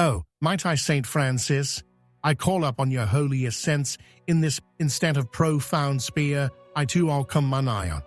Oh, might I, Saint Francis, I call upon your holy ascents in this instant of profound spear, I too all come manion.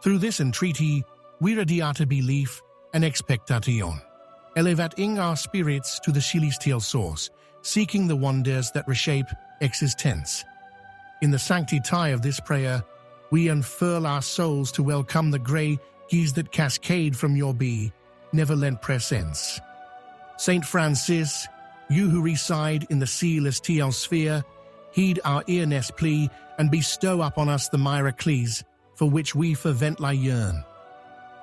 Through this entreaty, we radiata belief and expectation. Elevating our spirits to the celestial source, seeking the wonders that reshape existence. In the sanctity of this prayer, we unfurl our souls to welcome the grey keys that cascade from your benevolent presence. Saint Francis, you who reside in the celestial sphere, heed our earnest plea and bestow upon us the miracles for which we fervently yearn.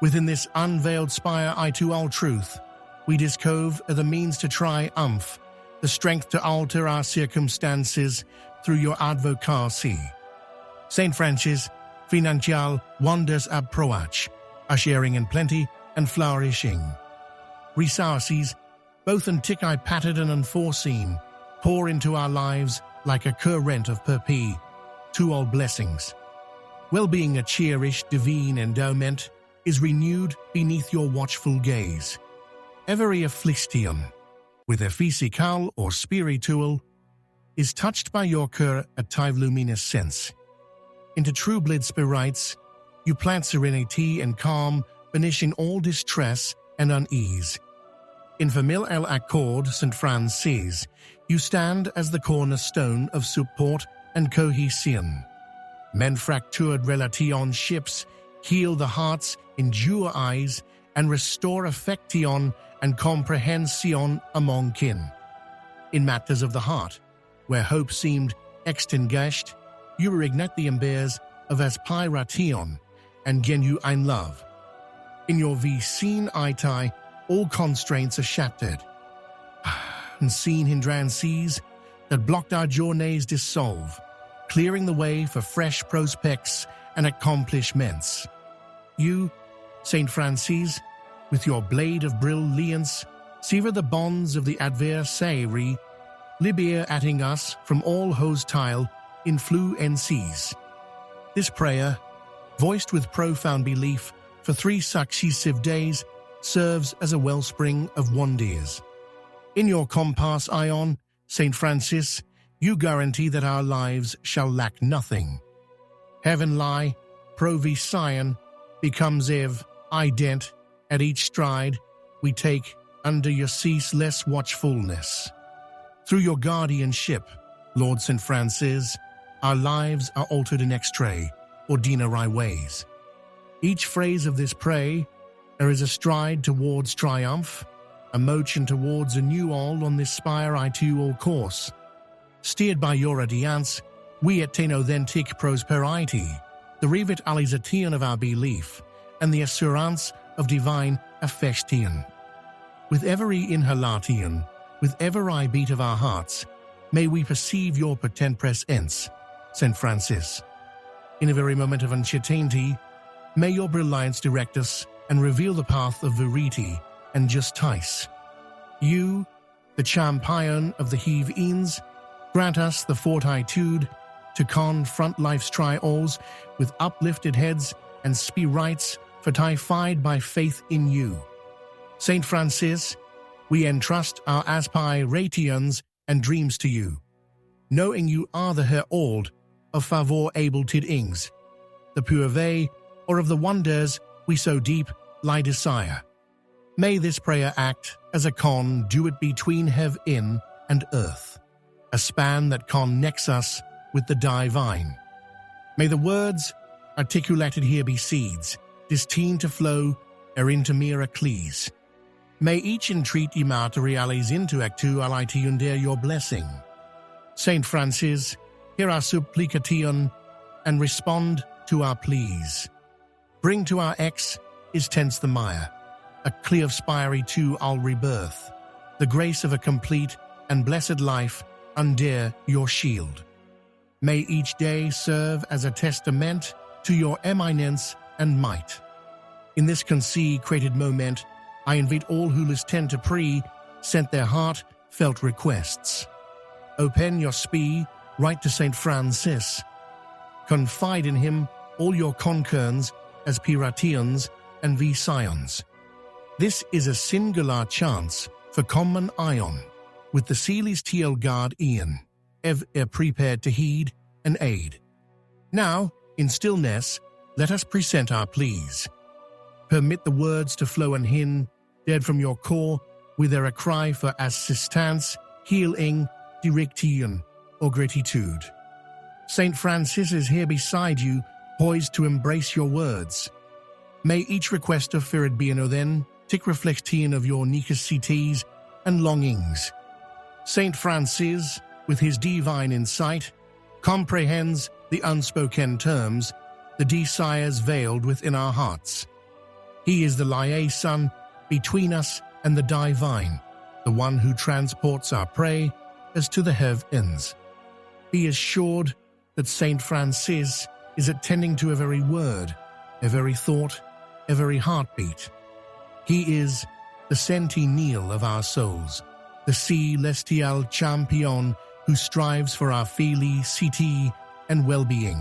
Within this unveiled spire I to all truth, we discove the means to triumph, the strength to alter our circumstances through your advocacy. Saint Francis, financial wonders approach, ushering in plenty and flourishing. Resources, both anticipated and unforeseen, pour into our lives like a current of perpetual blessings. Well-being, a cherished divine endowment, is renewed beneath your watchful gaze. Every affliction, whether physical or spiritual, is touched by your curative luminous sense. Into true-blood spirits, you plant serenity and calm, banishing all distress and unease. In familial accord, St. Francis, you stand as the cornerstone of support and cohesion. Men fractured relationships, heal the hearts, endure eyes, and restore affection and comprehension among kin. In matters of the heart, where hope seemed extinguished, you reignite the embers of aspiration and genuine love. In your vicinity, all constraints are shattered. Unseen hindrances that blocked our journeys dissolve, clearing the way for fresh prospects and accomplishments. You, Saint Francis, with your blade of brilliance, sever the bonds of the adversary, liberating us from all hostile influences. This prayer, voiced with profound belief for 3 successive days, serves as a wellspring of wonders. In your compass ion, Saint Francis, you guarantee that our lives shall lack nothing. Heavenly provision becomes evident at each stride we take under your ceaseless watchfulness. Through your guardianship, Lord St. Francis, our lives are altered in extraordinary ways. Each phrase of this prayer is a stride towards triumph, a motion towards a new all on this spire I-all course. Steered by your radiance, we attain authentic prosperity, the revitalization of our belief, and the assurance of divine affection. With every inhalation, with every beat of our hearts, may we perceive your potent presence, St. Francis. In a very moment of uncertainty, may your brilliance direct us and reveal the path of verity and justice. You, the champion of the heavens, grant us the fortitude to confront life's trials with uplifted heads and spirits fortified by faith in you. Saint Francis, we entrust our aspirations and dreams to you, knowing you are the herald of favor able tidings, the purvey or of the wonders we so deeply desire. May this prayer act as a conduit between heaven and earth, a span that connects us with the divine. May the words articulated here be seeds, destined to flow into miracles. May each entreaty materialize into actuality under your blessing. Saint Francis, hear our supplication and respond to our pleas. Bring to our existence the mire, a clear spire to our rebirth, the grace of a complete and blessed life under your shield. May each day serve as a testament to your eminence and might. In this consecrated moment, I invite all who listen to pray, send their heartfelt requests. Open your speed right to Saint Francis. Confide in him all your concerns, aspirations, and visions. This is a singular chance for common ion, with the celestial guard Ian, ever prepared to heed and aid. Now, in stillness, let us present our pleas. Permit the words to flow and hin, dead from your core, with a cry for assistance, healing, direction, or gratitude. Saint Francis is here beside you, poised to embrace your words. May each request of Firid be an then, tick reflection of your necessities and longings. Saint Francis, with his divine insight, comprehends the unspoken terms, the desires veiled within our hearts. He is the liaison between us and the divine, the one who transports our prey as to the heavens. Be assured that Saint Francis is attending to every word, every thought, every heartbeat. He is the sentinel of our souls, the celestial champion who strives for our felicity and well-being.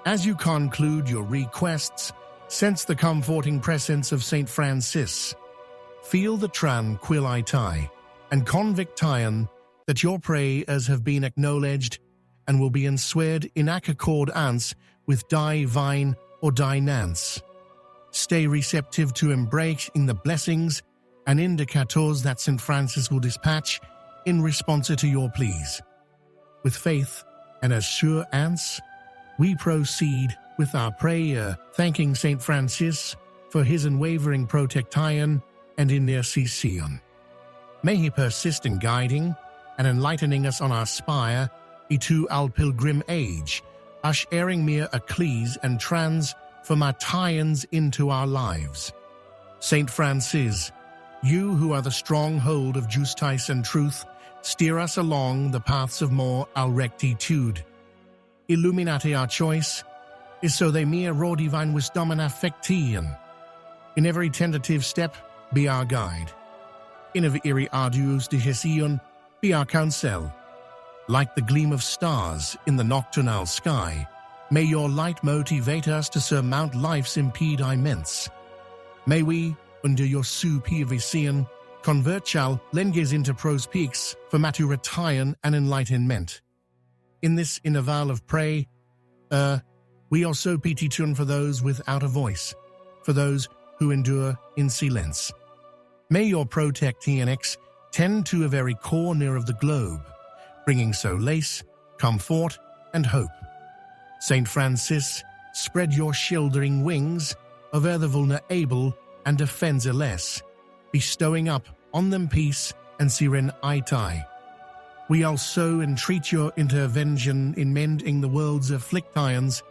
As you conclude your requests, sense the comforting presence of Saint Francis. Feel the tranquility and conviction that your prayers have been acknowledged and will be answered in accordance with divine ordinance. Stay receptive to embracing the blessings and indicators that St. Francis will dispatch in response to your pleas. With faith and assurance, we proceed with our prayer, thanking St. Francis for his unwavering protection and intercession. May he persist in guiding and enlightening us on our spire into our pilgrim age, ushering mere ecclesias and transformations into our lives. Saint Francis, you who are the stronghold of justice and truth, steer us along the paths of more rectitude. Illuminate our choice, is so they mere raw divine wisdom and affection. In every tentative step, be our guide. In every arduous decision, be our counsel. Like the gleam of stars in the nocturnal sky, may your light motivate us to surmount life's impediments. May we, under your supervision, convert our lenses into prose peaks for maturation and enlightenment. In this interval of prayer, we also petition for those without a voice, for those who endure in silence. May your protection tend to a very corner of the globe, bringing solace, comfort, and hope. Saint Francis, spread your shielding wings over the vulnerable and defenseless, bestowing up on them peace and serenity. We also entreat your intervention in mending the world's afflictions.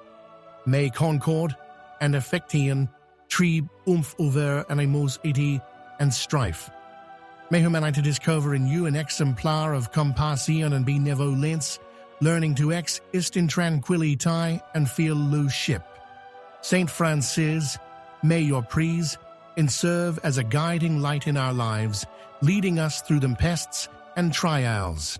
May concord and affection triumph over animosity and strife. May humanity discover in you an exemplar of compassion and benevolence, learning to exist in tranquility and fellowship. Saint Francis, may your praise and serve as a guiding light in our lives, leading us through tempests and trials.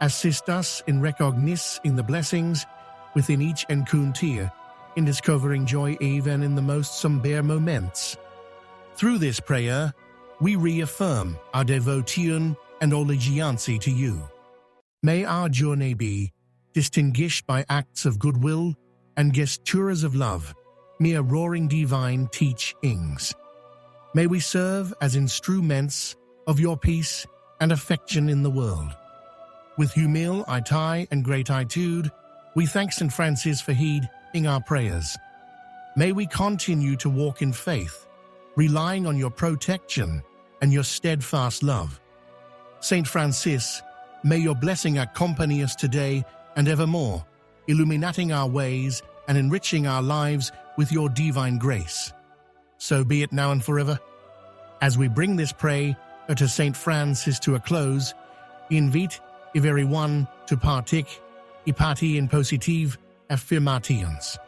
Assist us in recognizing the blessings within each encounter, in discovering joy even in the most somber moments. Through this prayer, we reaffirm our devotion and allegiance to you. May our journey be distinguished by acts of goodwill and gestures of love, mere roaring divine teachings. May we serve as instruments of your peace and affection in the world. With humility and gratitude, we thank St. Francis for heeding our prayers. May we continue to walk in faith, relying on your protection and your steadfast love. Saint Francis, may your blessing accompany us today and evermore, illuminating our ways and enriching our lives with your divine grace. So be it now and forever. As we bring this prayer to Saint Francis to a close, invite everyone to partake in positive affirmations.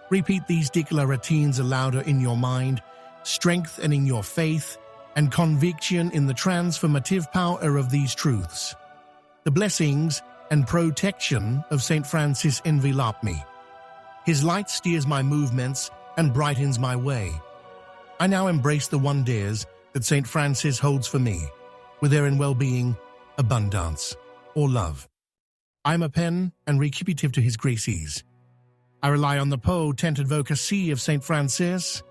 Repeat these declarations aloud in your mind, strengthening your faith and conviction in the transformative power of these truths. The blessings and protection of St. Francis envelop me. His light steers my movements and brightens my way. I now embrace the wonders that St. Francis holds for me, whether in well-being, abundance, or love. I am a pen and receptive to his graces. I rely on the potent advocacy of St. Francis.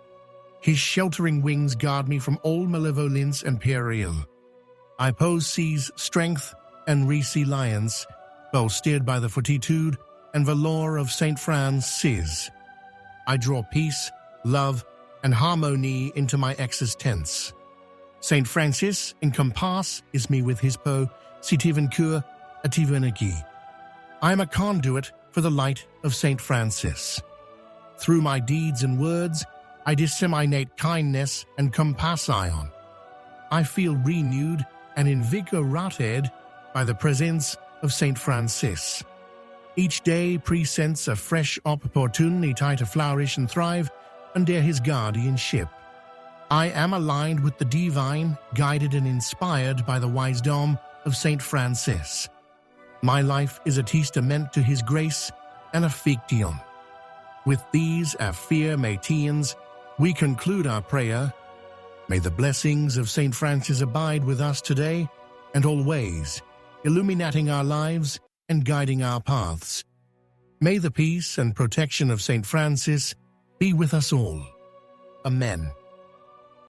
His sheltering wings guard me from all malevolence and peril. I possess strength and resilience, well steered by the fortitude and valor of St. Francis. I draw peace, love, and harmony into my existence. St. Francis encompasses me with his positive and curative energy. I am a conduit for the light of St. Francis. Through my deeds and words, I disseminate kindness and compassion. I feel renewed and invigorated by the presence of St. Francis. Each day presents a fresh opportunity to flourish and thrive under his guardianship. I am aligned with the divine, guided and inspired by the wisdom of St. Francis. My life is a testament to his grace and affection. With these affirmations, we conclude our prayer. May the blessings of St. Francis abide with us today and always, illuminating our lives and guiding our paths. May the peace and protection of St. Francis be with us all. Amen.